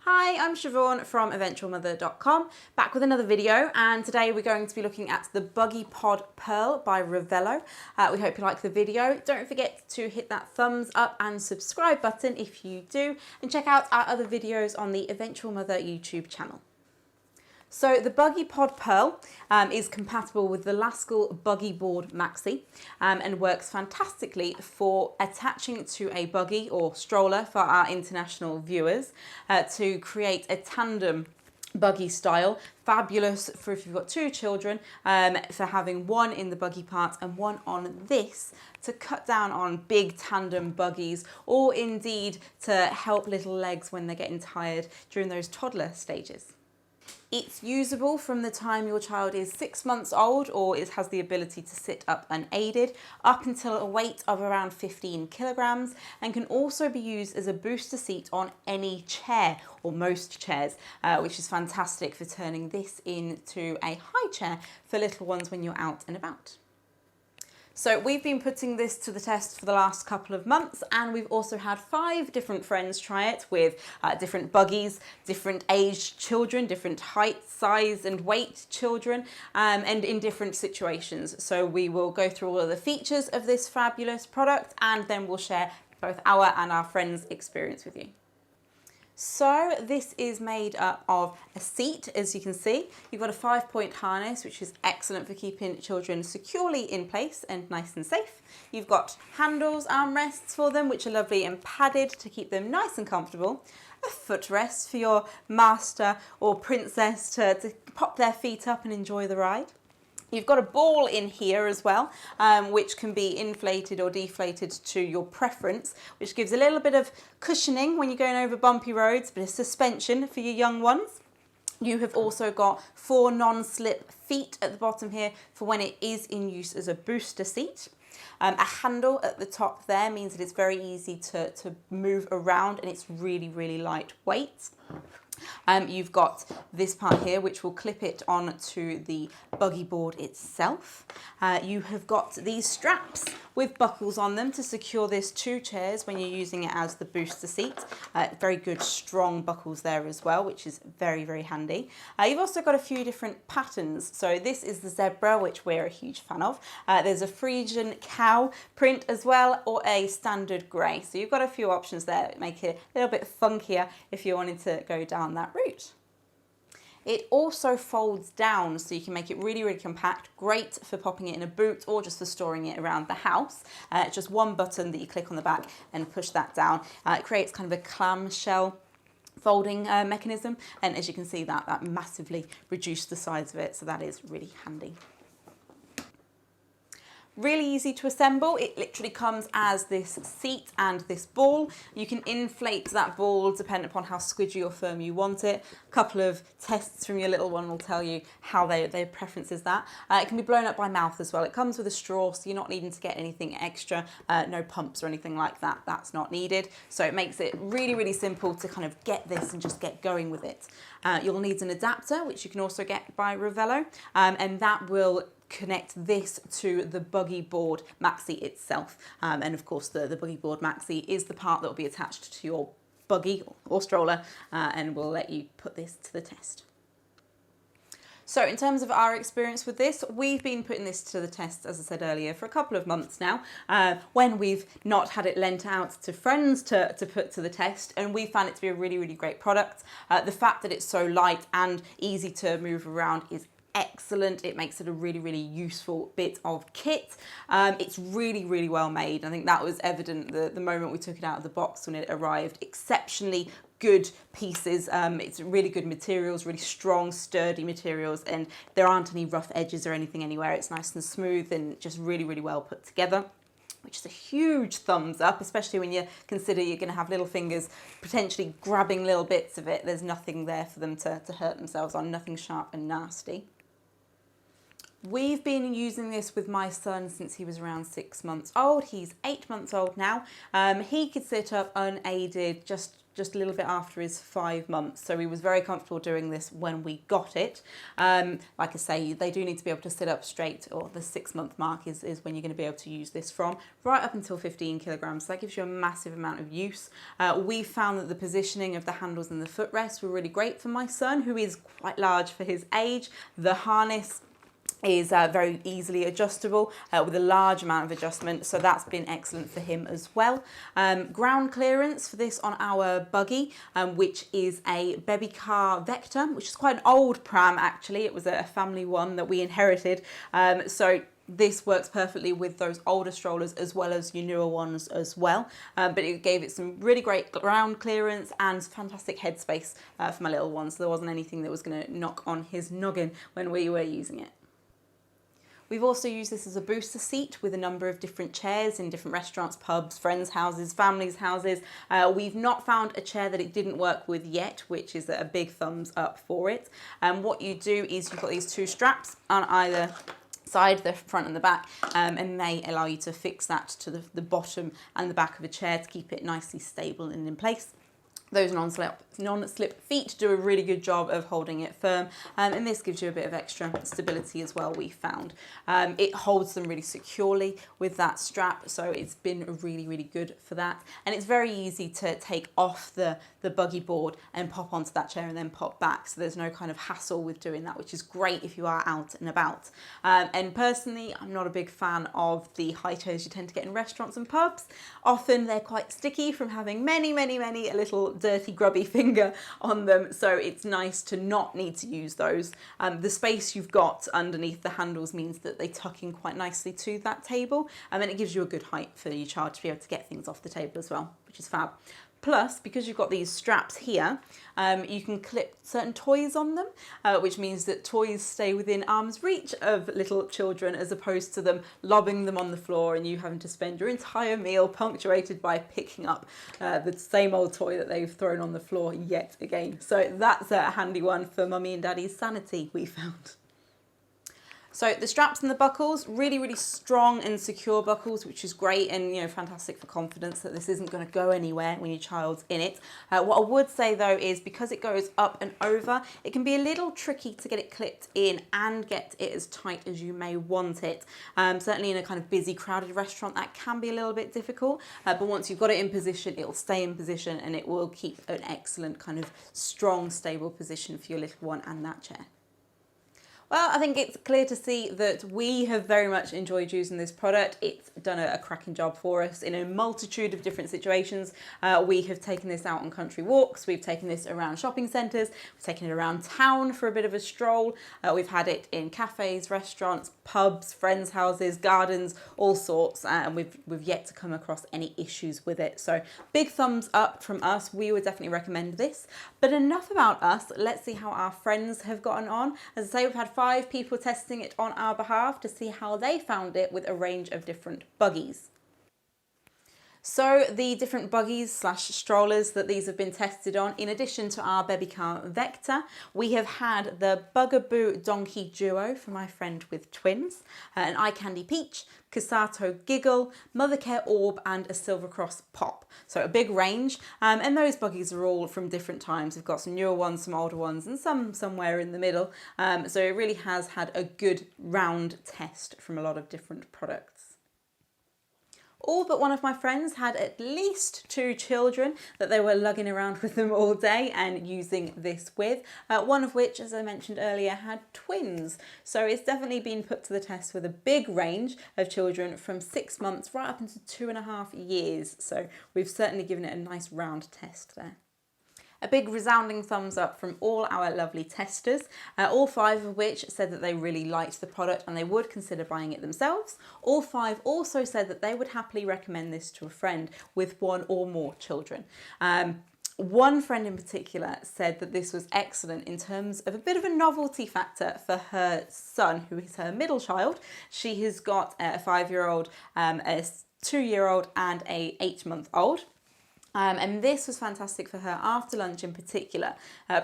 Hi, I'm Siobhan from EventualMother.com, back with another video, and today we're going to be looking at the Buggypod Perle by Revelo. We hope you like the video. Don't forget to hit that thumbs up and subscribe button if you do, and check out our other videos on the Eventual Mother YouTube channel. So the Buggypod Perle is compatible with the Laskel Buggy Board Maxi and works fantastically for attaching to a buggy or stroller for our international viewers to create a tandem buggy style. Fabulous for if you've got two children, for having one in the buggy part and one on this to cut down on big tandem buggies, or indeed to help little legs when they're getting tired during those toddler stages. It's usable from the time your child is 6 months old or has the ability to sit up unaided up until a weight of around 15 kilograms, and can also be used as a booster seat on any chair or most chairs, which is fantastic for turning this into a high chair for little ones when you're out and about. So we've been putting this to the test for the last couple of months, and we've also had 5 different friends try it with different buggies, different aged children, different height, size and weight children, and in different situations. So we will go through all of the features of this fabulous product, and then we'll share both our and our friends' experience with you. So this is made up of a seat, as you can see. You've got a 5-point harness, which is excellent for keeping children securely in place and nice and safe. You've got handles, armrests for them, which are lovely and padded to keep them nice and comfortable. A footrest for your master or princess to pop their feet up and enjoy the ride. You've got a ball in here as well, which can be inflated or deflated to your preference, which gives a little bit of cushioning when you're going over bumpy roads, but a suspension for your young ones. You have also got 4 non-slip feet at the bottom here for when it is in use as a booster seat. A handle at the top there means that it's very easy to move around, and it's really, really lightweight. You've got this part here which will clip it onto the buggy board itself. You have got these straps with buckles on them to secure this to chairs when you're using it as the booster seat. Very good strong buckles there as well, which is very, very handy. You've also got a few different patterns. So this is the zebra, which we're a huge fan of. There's a Frisian cow print as well, or a standard grey. So you've got a few options there that make it a little bit funkier if you wanted to go down that route. It also folds down, so you can make it really, really compact, great for popping it in a boot or just for storing it around the house. It's just one button that you click on the back and push that down. It creates kind of a clamshell folding mechanism, and as you can see, that massively reduced the size of it, so that is really handy. Really easy to assemble. It literally comes as this seat and this ball. You can inflate that ball depending upon how squidgy or firm you want it. A couple of tests from your little one will tell you how their preference is that. It can be blown up by mouth as well. It comes with a straw, so you're not needing to get anything extra. No pumps or anything like that. That's not needed. So it makes it really, really simple to kind of get this and just get going with it. You'll need an adapter, which you can also get by Revelo, and that will connect this to the buggy board maxi itself, and of course the buggy board maxi is the part that will be attached to your buggy or stroller, and we'll let you put this to the test. So in terms of our experience with this, we've been putting this to the test, as I said earlier, for a couple of months now, when we've not had it lent out to friends to put to the test, and we found it to be a really, really great product. The fact that it's so light and easy to move around is excellent. It makes it a really, really useful bit of kit. It's really, really well made. I think that was evident the moment we took it out of the box when it arrived. Exceptionally good pieces. It's really good materials, really strong, sturdy materials, and there aren't any rough edges or anything anywhere. It's nice and smooth and just really, really well put together, which is a huge thumbs up, especially when you consider you're going to have little fingers potentially grabbing little bits of it. There's nothing there for them to hurt themselves on, nothing sharp and nasty. We've been using this with my son since he was around 6 months old. He's 8 months old now. He could sit up unaided just a little bit after his 5 months. So he was very comfortable doing this when we got it. Like I say, they do need to be able to sit up straight, or the 6-month mark is when you're going to be able to use this from, right up until 15 kilograms. So that gives you a massive amount of use. We found that the positioning of the handles and the footrest were really great for my son, who is quite large for his age. The harness is very easily adjustable with a large amount of adjustment, so that's been excellent for him as well. Ground clearance for this on our buggy, which is a baby car Vector, which is quite an old pram actually. It was a family one that we inherited, so this works perfectly with those older strollers as well as your newer ones as well. But it gave it some really great ground clearance and fantastic headspace for my little one, so there wasn't anything that was going to knock on his noggin when we were using it. We've also used this as a booster seat with a number of different chairs in different restaurants, pubs, friends' houses, families' houses. We've not found a chair that it didn't work with yet, which is a big thumbs up for it. What you do is you've got these two straps on either side, the front and the back, and they allow you to fix that to the bottom and the back of a chair to keep it nicely stable and in place. Those non-slip feet do a really good job of holding it firm, and this gives you a bit of extra stability as well, we found. It holds them really securely with that strap, so it's been really, really good for that. And it's very easy to take off the buggy board and pop onto that chair and then pop back, so there's no kind of hassle with doing that, which is great if you are out and about. And personally, I'm not a big fan of the high chairs you tend to get in restaurants and pubs. Often they're quite sticky from having many little dirty grubby finger on them, so it's nice to not need to use those. The space you've got underneath the handles means that they tuck in quite nicely to that table, and then it gives you a good height for your child to be able to get things off the table as well, which is fab. Plus, because you've got these straps here, you can clip certain toys on them, which means that toys stay within arm's reach of little children, as opposed to them lobbing them on the floor and you having to spend your entire meal punctuated by picking up the same old toy that they've thrown on the floor yet again. So that's a handy one for mummy and daddy's sanity, we found. So the straps and the buckles, really strong and secure buckles, which is great, and fantastic for confidence that this isn't going to go anywhere when your child's in it. What I would say though is, because it goes up and over, it can be a little tricky to get it clipped in and get it as tight as you may want it. Certainly in a kind of busy, crowded restaurant, that can be a little bit difficult, but once you've got it in position, it'll stay in position and it will keep an excellent kind of strong, stable position for your little one and that chair. Well, I think it's clear to see that we have very much enjoyed using this product. It's done a cracking job for us in a multitude of different situations. We have taken this out on country walks, we've taken this around shopping centres, we've taken it around town for a bit of a stroll, we've had it in cafes, restaurants, pubs, friends' houses, gardens, all sorts, and we've yet to come across any issues with it. So big thumbs up from us, we would definitely recommend this. But enough about us, let's see how our friends have gotten on. As I say, we've had 5 people testing it on our behalf to see how they found it with a range of different buggies. So the different buggies / strollers that these have been tested on, in addition to our baby car Vector, we have had the Bugaboo Donkey Duo for my friend with twins, an Eye Candy Peach, Casato Giggle, Mothercare Orb and a Silver Cross Pop. So a big range, and those buggies are all from different times. We've got some newer ones, some older ones and some somewhere in the middle. So it really has had a good round test from a lot of different products. All but one of my friends had at least 2 children that they were lugging around with them all day and using this with, one of which, as I mentioned earlier, had twins. So it's definitely been put to the test with a big range of children from 6 months right up into 2.5 years. So we've certainly given it a nice round test there. A big resounding thumbs up from all our lovely testers, all 5 of which said that they really liked the product and they would consider buying it themselves. All 5 also said that they would happily recommend this to a friend with 1 or more children. One friend in particular said that this was excellent in terms of a bit of a novelty factor for her son, who is her middle child. She has got a 5-year-old, a 2-year-old and a 8-month-old. And this was fantastic for her after lunch in particular.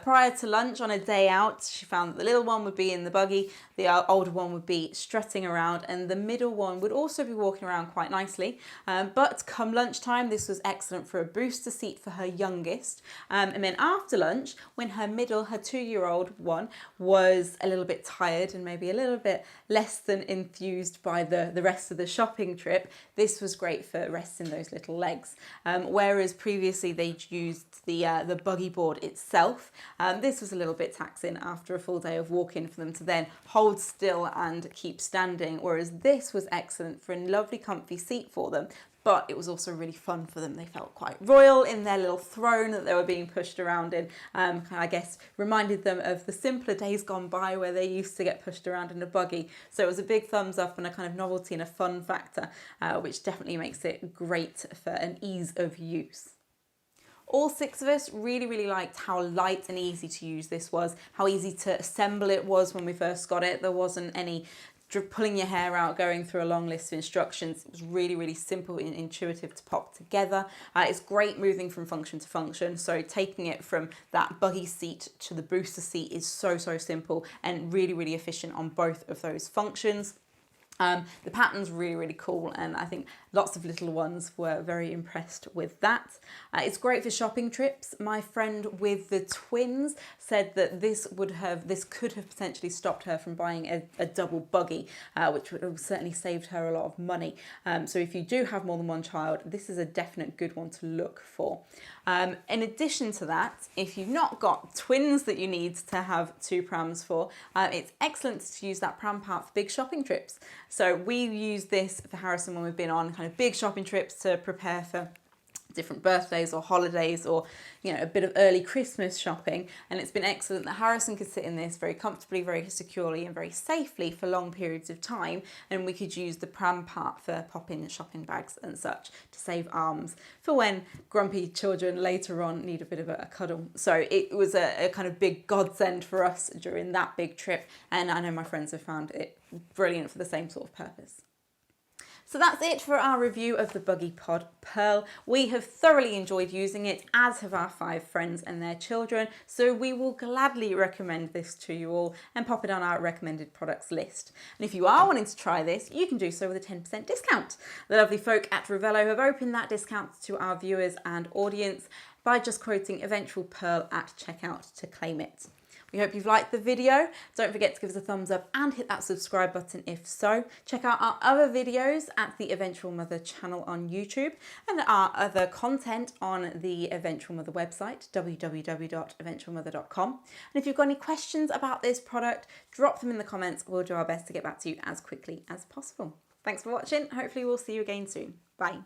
Prior to lunch on a day out, she found that the little one would be in the buggy, the older one would be strutting around, and the middle one would also be walking around quite nicely. But come lunchtime, this was excellent for a booster seat for her youngest. And then after lunch, when her 2-year-old one was a little bit tired and maybe a little bit less than enthused by the rest of the shopping trip, this was great for resting those little legs. Whereas previously they'd used the buggy board itself. This was a little bit taxing after a full day of walking for them to then hold still and keep standing, whereas this was excellent for a lovely comfy seat for them. But it was also really fun for them. They felt quite royal in their little throne that they were being pushed around in. I guess reminded them of the simpler days gone by where they used to get pushed around in a buggy. So it was a big thumbs up and a kind of novelty and a fun factor, which definitely makes it great for an ease of use. All 6 of us really liked how light and easy to use this was, how easy to assemble it was when we first got it. There wasn't any pulling your hair out, going through a long list of instructions. It was really simple and intuitive to pop together. It's great moving from function to function. So taking it from that buggy seat to the booster seat is so simple and really efficient on both of those functions. The pattern's really cool, and I think lots of little ones were very impressed with that. It's great for shopping trips. My friend with the twins said that this could have potentially stopped her from buying a double buggy, which would have certainly saved her a lot of money. So if you do have more than one child, this is a definite good one to look for. In addition to that, if you've not got twins that you need to have 2 prams for, it's excellent to use that pram part for big shopping trips. So we use this for Harrison when we've been on kind of big shopping trips to prepare for different birthdays or holidays, or a bit of early Christmas shopping, and it's been excellent that Harrison could sit in this very comfortably, very securely and very safely for long periods of time, and we could use the pram part for popping shopping bags and such to save arms for when grumpy children later on need a bit of a cuddle. So it was a kind of big godsend for us during that big trip, and I know my friends have found it brilliant for the same sort of purpose. So that's it for our review of the Buggypod Perle. We have thoroughly enjoyed using it, as have our 5 friends and their children, so we will gladly recommend this to you all and pop it on our recommended products list. And if you are wanting to try this, you can do so with a 10% discount. The lovely folk at Revelo have opened that discount to our viewers and audience by just quoting Eventual Perle at checkout to claim it. We hope you've liked the video. Don't forget to give us a thumbs up and hit that subscribe button if so. Check out our other videos at the Eventual Mother channel on YouTube and our other content on the Eventual Mother website, www.eventualmother.com. And if you've got any questions about this product, drop them in the comments. We'll do our best to get back to you as quickly as possible. Thanks for watching. Hopefully we'll see you again soon. Bye.